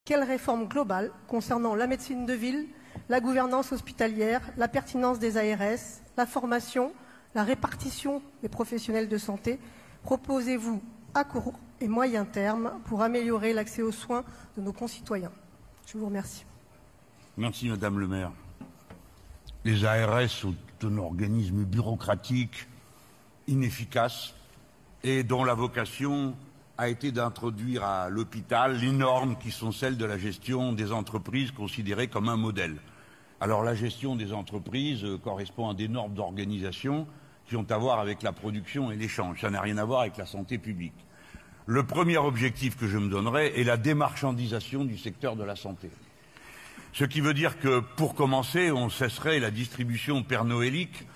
Quelle réforme globale concernant la médecine de ville, la gouvernance hospitalière, la pertinence des ARS, la formation, la répartition des professionnels de santé proposez-vous à court et moyen terme pour améliorer l'accès aux soins de nos concitoyens? Je vous remercie. Merci Madame le maire. Les ARS sont un organisme bureaucratique, inefficace et dont la vocation a été d'introduire à l'hôpital les normes qui sont celles de la gestion des entreprises considérées comme un modèle. Alors la gestion des entreprises correspond à des normes d'organisation qui ont à voir avec la production et l'échange. Ça n'a rien à voir avec la santé publique. Le premier objectif que je me donnerai est la démarchandisation du secteur de la santé. Ce qui veut dire que, pour commencer, on cesserait la distribution père-noëlique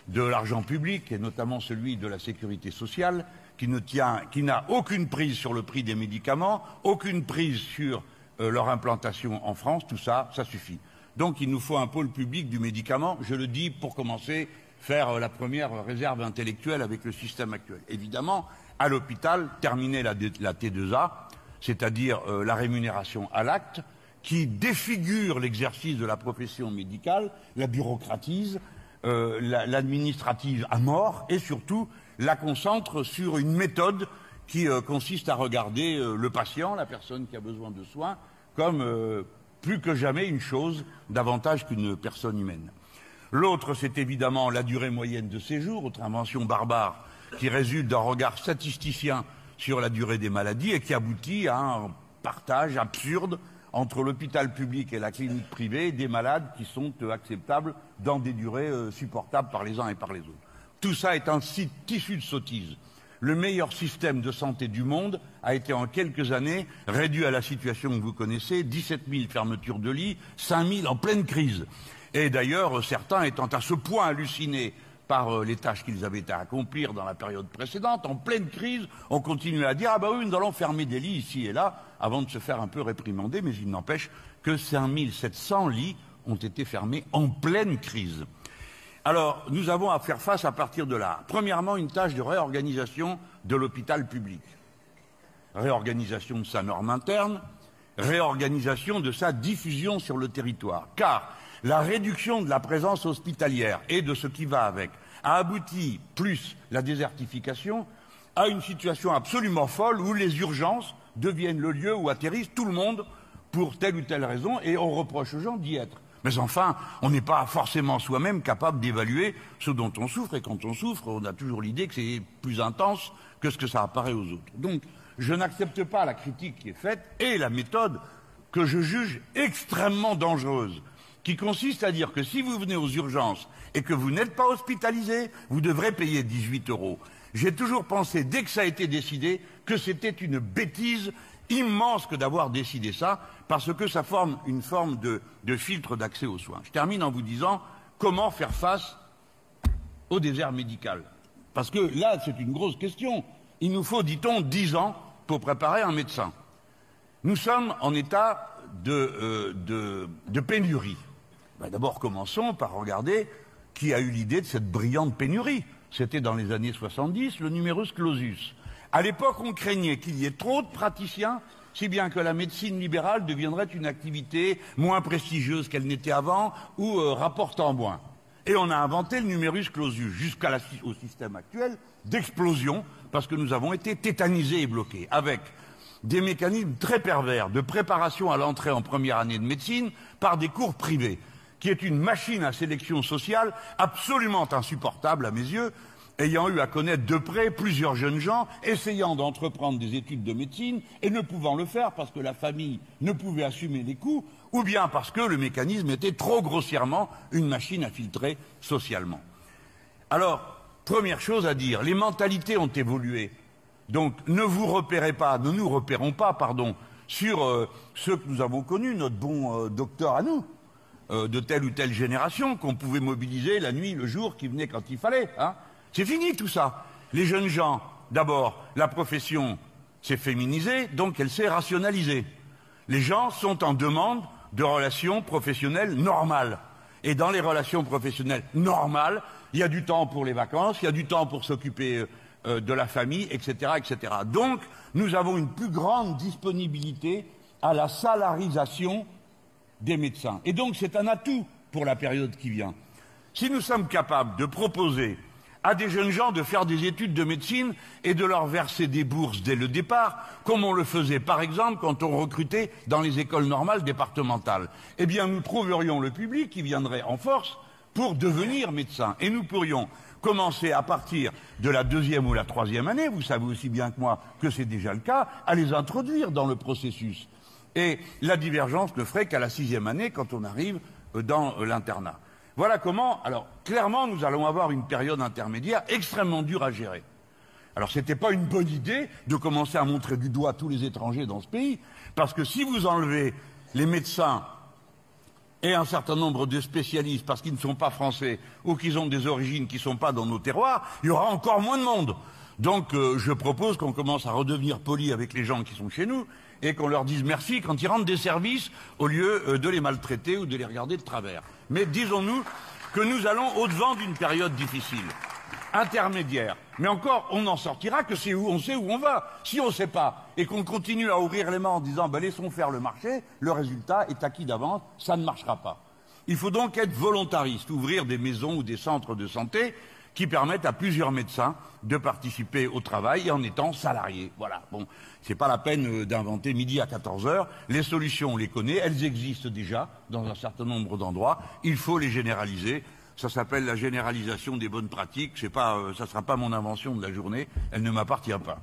de l'argent public, et notamment celui de la sécurité sociale, qui n'a aucune prise sur le prix des médicaments, aucune prise sur leur implantation en France. Tout ça, ça suffit. Donc il nous faut un pôle public du médicament, je le dis pour commencer, faire la première réserve intellectuelle avec le système actuel. Évidemment, à l'hôpital, terminer la T2A, c'est-à-dire la rémunération à l'acte, qui défigure l'exercice de la profession médicale, la bureaucratise, l'administrative à mort, et surtout la concentre sur une méthode qui consiste à regarder le patient, la personne qui a besoin de soins, comme plus que jamais une chose davantage qu'une personne humaine. L'autre, c'est évidemment la durée moyenne de séjour, autre invention barbare qui résulte d'un regard statisticien sur la durée des maladies et qui aboutit à un partage absurde entre l'hôpital public et la clinique privée des malades qui sont acceptables dans des durées supportables par les uns et par les autres. Tout ça est un tissu de sottises. Le meilleur système de santé du monde a été en quelques années réduit à la situation que vous connaissez, 17 000 fermetures de lits, 5 000 en pleine crise. Et d'ailleurs, certains étant à ce point hallucinés par les tâches qu'ils avaient à accomplir dans la période précédente, en pleine crise, on continue à dire « Ah ben oui, nous allons fermer des lits ici et là », avant de se faire un peu réprimander, mais il n'empêche que 5 700 lits ont été fermés en pleine crise. Alors, nous avons à faire face à partir de là. Premièrement, une tâche de réorganisation de l'hôpital public. Réorganisation de sa norme interne, réorganisation de sa diffusion sur le territoire. Car la réduction de la présence hospitalière et de ce qui va avec a abouti, plus la désertification, à une situation absolument folle où les urgences deviennent le lieu où atterrisse tout le monde pour telle ou telle raison et on reproche aux gens d'y être. Mais enfin, on n'est pas forcément soi-même capable d'évaluer ce dont on souffre, et quand on souffre, on a toujours l'idée que c'est plus intense que ce que ça apparaît aux autres. Donc, je n'accepte pas la critique qui est faite et la méthode que je juge extrêmement dangereuse, qui consiste à dire que si vous venez aux urgences et que vous n'êtes pas hospitalisé, vous devrez payer 18 €. J'ai toujours pensé, dès que ça a été décidé, que c'était une bêtise immense que d'avoir décidé ça, parce que ça forme une forme de filtre d'accès aux soins. Je termine en vous disant comment faire face au désert médical. Parce que là, c'est une grosse question. Il nous faut, dit-on, 10 ans pour préparer un médecin. Nous sommes en état de pénurie. Ben d'abord, commençons par regarder qui a eu l'idée de cette brillante pénurie. C'était dans les années 70, le numerus clausus. À l'époque, on craignait qu'il y ait trop de praticiens, si bien que la médecine libérale deviendrait une activité moins prestigieuse qu'elle n'était avant ou rapportant moins. Et on a inventé le numerus clausus jusqu'au système actuel d'explosion, parce que nous avons été tétanisés et bloqués, avec des mécanismes très pervers de préparation à l'entrée en première année de médecine par des cours privés, qui est une machine à sélection sociale absolument insupportable à mes yeux, ayant eu à connaître de près plusieurs jeunes gens essayant d'entreprendre des études de médecine et ne pouvant le faire parce que la famille ne pouvait assumer les coûts, ou bien parce que le mécanisme était trop grossièrement une machine à filtrer socialement. Alors, première chose à dire, les mentalités ont évolué. Donc, ne nous repérons pas, pardon, sur ceux que nous avons connus, notre bon docteur à nous, de telle ou telle génération, qu'on pouvait mobiliser la nuit, le jour, qui venait quand il fallait, hein. C'est fini tout ça. Les jeunes gens, d'abord, la profession s'est féminisée, donc elle s'est rationalisée. Les gens sont en demande de relations professionnelles normales. Et dans les relations professionnelles normales, il y a du temps pour les vacances, il y a du temps pour s'occuper de la famille, etc., etc. Donc, nous avons une plus grande disponibilité à la salarisation des médecins. Et donc c'est un atout pour la période qui vient. Si nous sommes capables de proposer à des jeunes gens de faire des études de médecine et de leur verser des bourses dès le départ, comme on le faisait par exemple quand on recrutait dans les écoles normales départementales, eh bien nous trouverions le public qui viendrait en force pour devenir médecin. Et nous pourrions commencer à partir de la 2e ou la 3e année, vous savez aussi bien que moi que c'est déjà le cas, à les introduire dans le processus. Et la divergence ne ferait qu'à la 6e année quand on arrive dans l'internat. Voilà comment, alors clairement nous allons avoir une période intermédiaire extrêmement dure à gérer. Alors c'était pas une bonne idée de commencer à montrer du doigt tous les étrangers dans ce pays, parce que si vous enlevez les médecins et un certain nombre de spécialistes parce qu'ils ne sont pas français ou qu'ils ont des origines qui ne sont pas dans nos terroirs, il y aura encore moins de monde. Donc je propose qu'on commence à redevenir poli avec les gens qui sont chez nous et qu'on leur dise merci quand ils rendent des services au lieu de les maltraiter ou de les regarder de travers. Mais disons-nous que nous allons au-devant d'une période difficile, intermédiaire. Mais encore, on n'en sortira que si on sait où on va. Si on ne sait pas et qu'on continue à ouvrir les mains en disant laissons faire le marché, le résultat est acquis d'avance, ça ne marchera pas. Il faut donc être volontariste, ouvrir des maisons ou des centres de santé qui permettent à plusieurs médecins de participer au travail en étant salariés. Voilà. Bon, c'est pas la peine d'inventer midi à 14h. Les solutions, on les connaît, elles existent déjà dans un certain nombre d'endroits. Il faut les généraliser. Ça s'appelle la généralisation des bonnes pratiques. C'est pas, ça sera pas mon invention de la journée. Elle ne m'appartient pas.